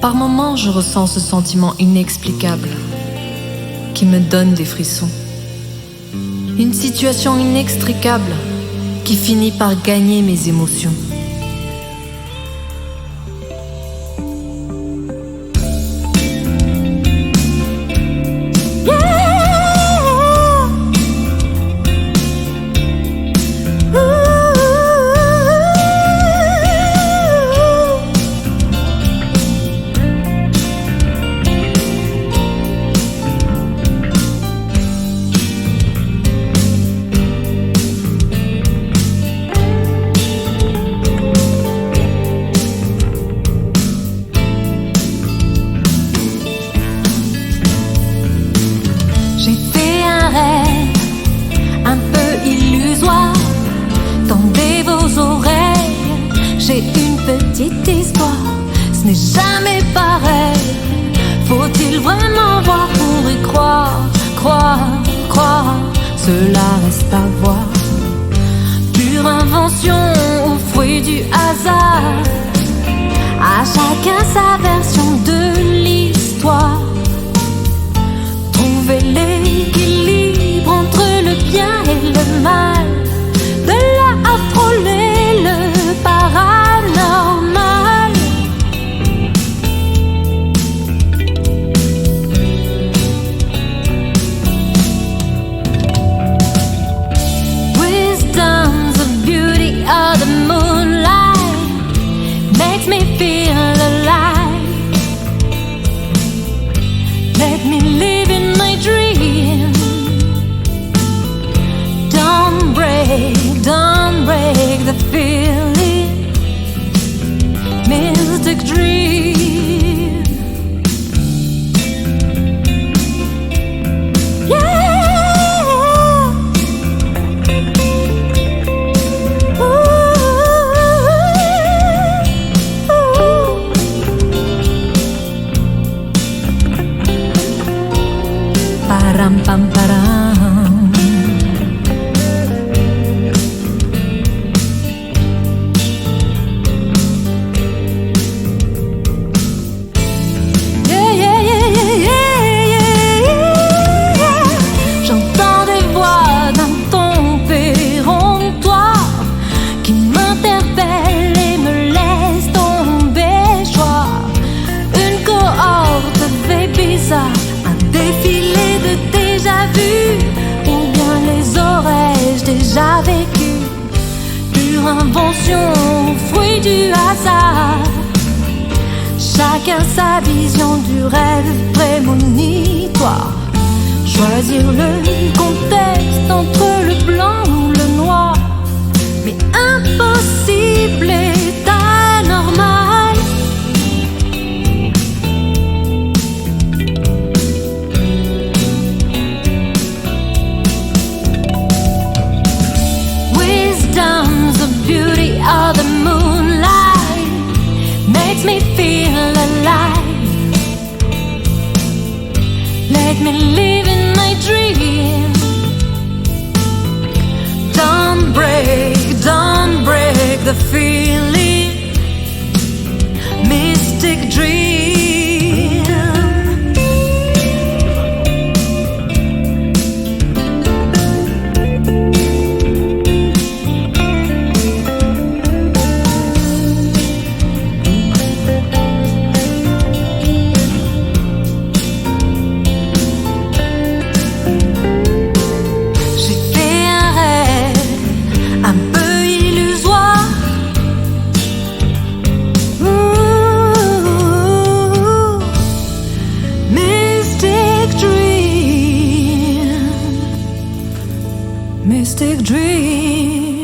Par moments, je ressens ce sentiment inexplicable qui me donne des frissons. Une situation inextricable qui finit par gagner mes émotions. J'ai une petite histoire, ce n'est jamais pareil. Faut-il vraiment voir pour y croire, croire? Cela reste à voir. Pure invention ou fruit du hasard. À chacun sa version de l'histoire. Trouver l'équilibre entre le bien et le mal. De là à frôler le paranormal. Wisdom's the beauty of the moonlight. Makes me feel alive. Let me live in my dream. Don't break the feeling. Mystic dream. Yeah. Param pam param. Un défilé de déjà-vu, ou bien les aurais-je déjà vécu? Pure invention, fruit du hasard. Chacun sa vision du rêve prémonitoire. Choisir le contexte entre le blanc ou le noir. Mais impossible est anormal. Beauty of the moonlight makes me feel alive. Let me live in my dream. Don't break the feeling. Mystic dream. Mystic dream.